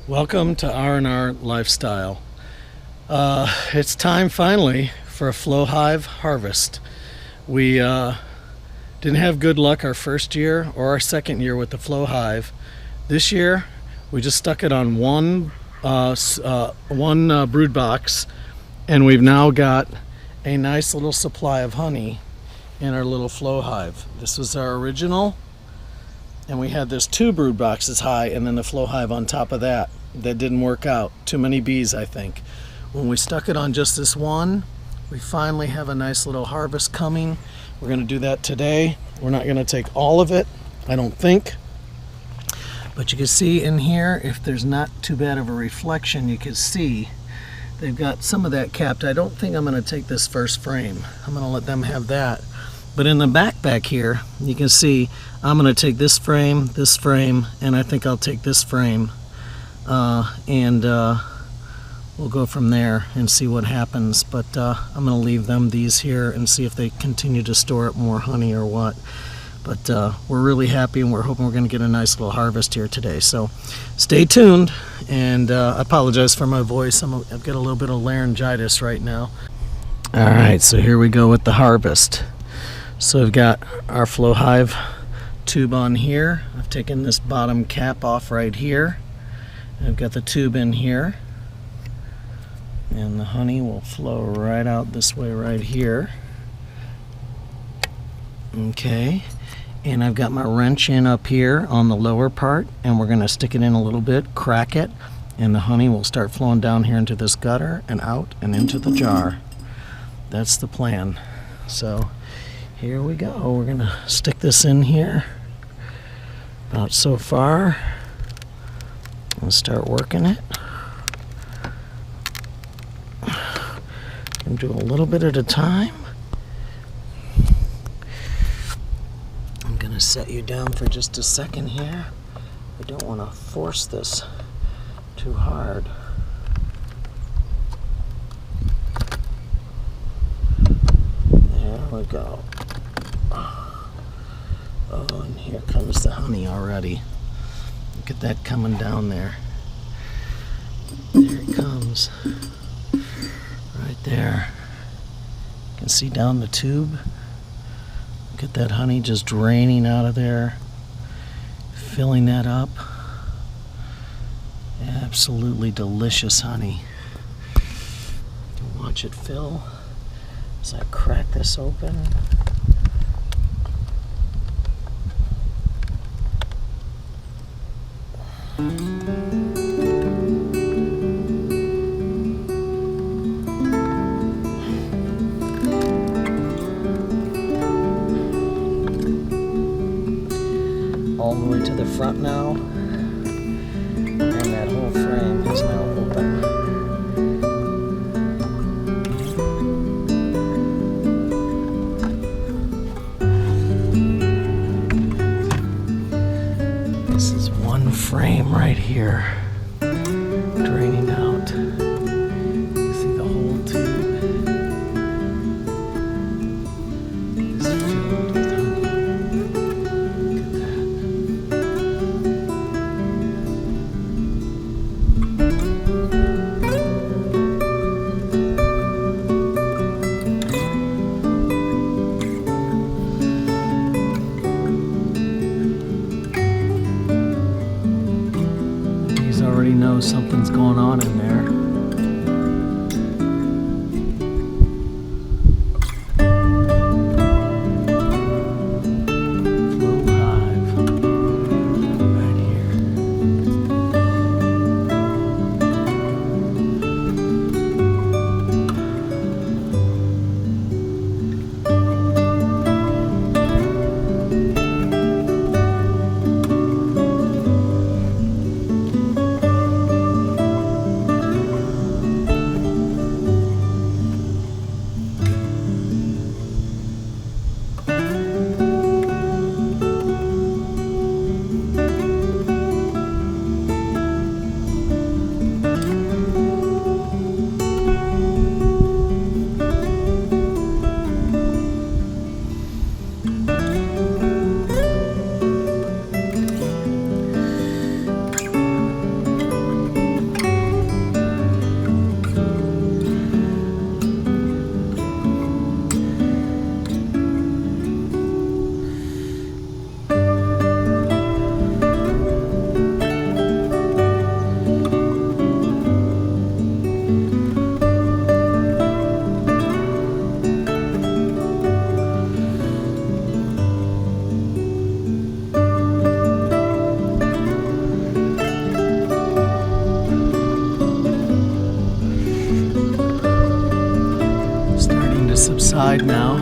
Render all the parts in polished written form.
Welcome to R&R Lifestyle. It's time finally for a Flow Hive harvest. We didn't have good luck our first year or our second year with the Flow Hive. This year we just stuck it on one brood box, and we've now got a nice little supply of honey in our little Flow Hive. This was our original, and we had this 2 brood boxes high and then the Flow Hive on top of that. That didn't work out. Too many bees, I think. When we stuck it on just this one, we finally have a nice little harvest coming. We're going to do that today. We're not going to take all of it, I don't think. But you can see in here, if there's not too bad of a reflection, you can see they've got some of that capped. I don't think I'm going to take this first frame. I'm going to let them have that. But in the back here, you can see I'm going to take this frame, and I think I'll take this frame. We'll go from there and see what happens. But I'm going to leave them these here and see if they continue to store up more honey or what. But we're really happy, and we're hoping we're going to get a nice little harvest here today. So stay tuned, and I apologize for my voice. I've got a little bit of laryngitis right now. All right, so here we go with the harvest. So we've got our Flow Hive tube on here. I've taken this bottom cap off right here. I've got the tube in here, and the honey will flow right out this way right here. Okay, and I've got my wrench in up here on the lower part, and we're going to stick it in a little bit, crack it, and the honey will start flowing down here into this gutter and out and into the jar. That's the plan. So here we go. We're going to stick this in here about so far. And start working it. And do a little bit at a time. I'm going to set you down for just a second here. I don't want to force this too hard. There we go. Oh, and here comes the honey already. Look at that coming down there. There it comes. Right there. You can see down the tube. Look at that honey just draining out of there. Filling that up. Absolutely delicious honey. You can watch it fill as I crack this open. All the way to the front now, and that whole frame is now open. This is one frame right here, draining out. You see the whole tube is filled with honey. Look at that. Already know something's going on in there. Flow Hive right here. side now.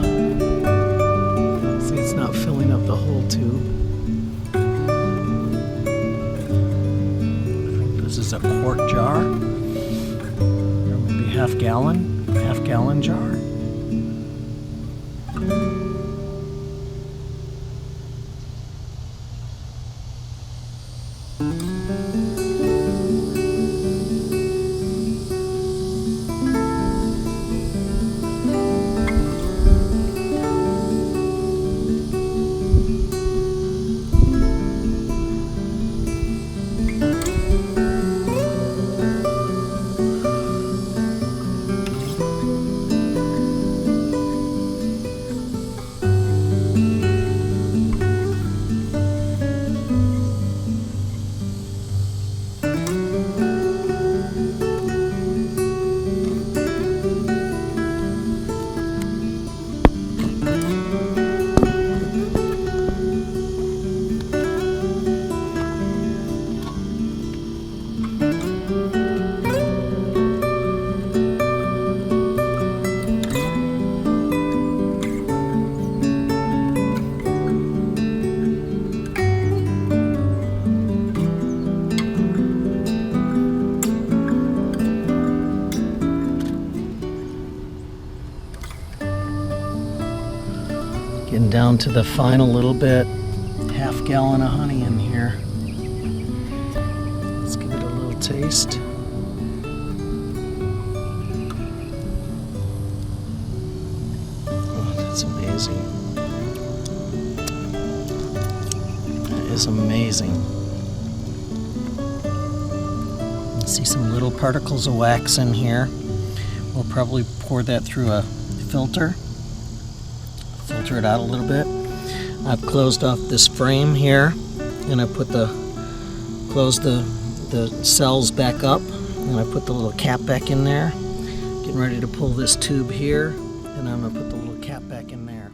See, it's not filling up the whole tube. I think this is a quart jar, or maybe half gallon jar. Getting down to the final little bit. Half gallon of honey in here. Let's give it a little taste. Oh, that's amazing. That is amazing. See some little particles of wax in here. We'll probably pour that through a filter it out a little bit. I've closed off this frame here, and I put closed the cells back up, and I put the little cap back in there. Getting ready to pull this tube here, and I'm gonna put the little cap back in there.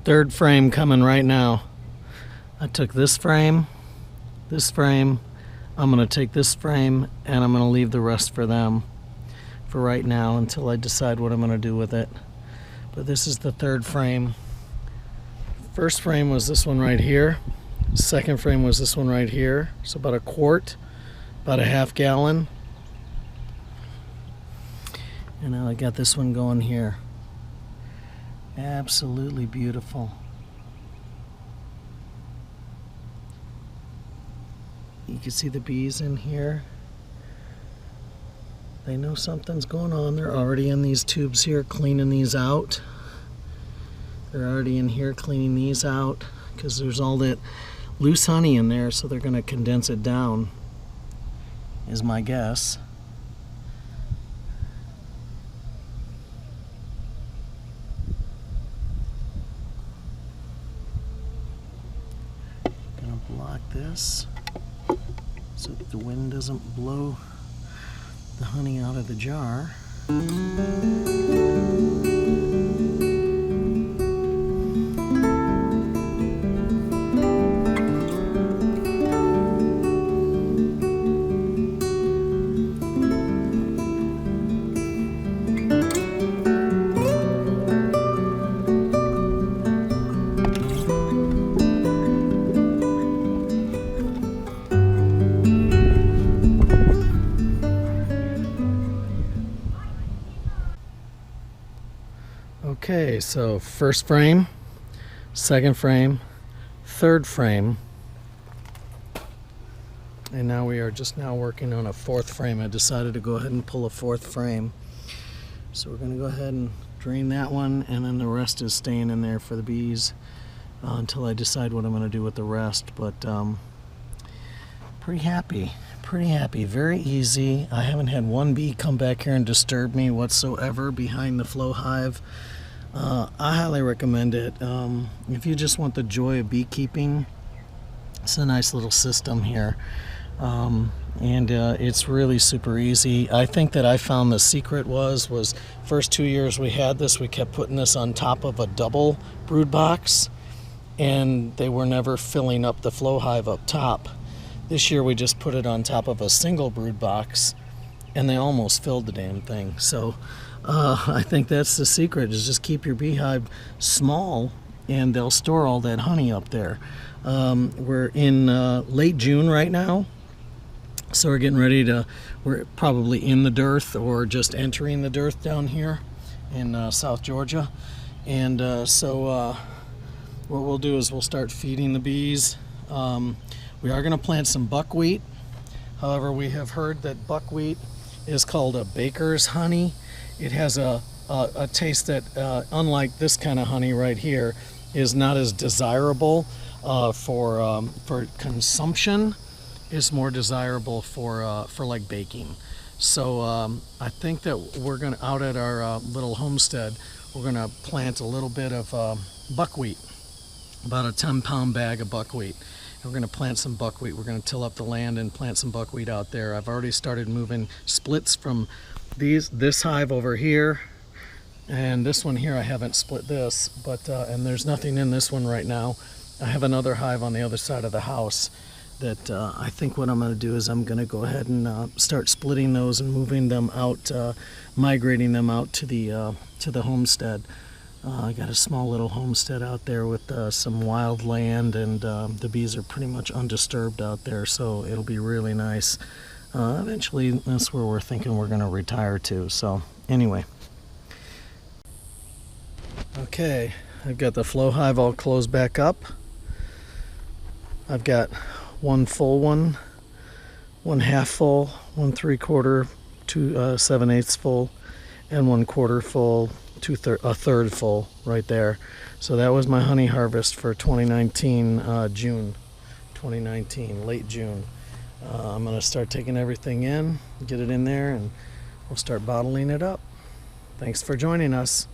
Third frame coming right now. I took this frame. I'm gonna take this frame and I'm gonna leave the rest for them for right now until I decide what I'm gonna do with it. But this is the third frame. First frame was this one right here. Second frame was this one right here. So about a quart, about a half gallon. And now I got this one going here. Absolutely beautiful. You can see the bees in here. They know something's going on. They're already in these tubes here cleaning these out. They're already in here cleaning these out because there's all that loose honey in there, so they're going to condense it down, is my guess. Block this so that the wind doesn't blow the honey out of the jar. Okay, so first frame, second frame, third frame, and now we are just now working on a fourth frame. I decided to go ahead and pull a fourth frame. So we're going to go ahead and drain that one, and then the rest is staying in there for the bees until I decide what I'm going to do with the rest. But pretty happy, very easy. I haven't had one bee come back here and disturb me whatsoever behind the Flow Hive. I highly recommend it. If you just want the joy of beekeeping, it's a nice little system here. And it's really super easy. I think that I found the secret was first 2 years we had this, we kept putting this on top of a double brood box, and they were never filling up the Flow Hive up top. This year we just put it on top of a single brood box, and they almost filled the damn thing. So I think that's the secret, is just keep your beehive small and they'll store all that honey up there. We're in late June right now. So we're getting ready to, we're probably in the dearth or just entering the dearth down here in South Georgia. And so what we'll do is we'll start feeding the bees. We are going to plant some buckwheat. However, we have heard that buckwheat is called a baker's honey. It has a taste that, unlike this kind of honey right here, is not as desirable for consumption. Is more desirable for like baking. So I think that we're gonna, out at our little homestead, we're gonna plant a little bit of buckwheat, about a 10-pound bag of buckwheat. And we're gonna plant some buckwheat. We're gonna till up the land and plant some buckwheat out there. I've already started moving splits from this hive over here, and this one here I haven't split this, but and there's nothing in this one right now. I have another hive on the other side of the house that I think what I'm going to do is I'm going to go ahead and start splitting those and moving them out, migrating them out to the homestead. I got a small little homestead out there with some wild land, and the bees are pretty much undisturbed out there, so it'll be really nice. Eventually, that's where we're thinking we're going to retire to. So anyway. Okay, I've got the Flow Hive all closed back up. I've got one full one, one half full, 1 3/4, 2 7/8 full, and 1/4 full, a third full right there. So that was my honey harvest for 2019, June 2019, late June. I'm going to start taking everything in, get it in there, and we'll start bottling it up. Thanks for joining us.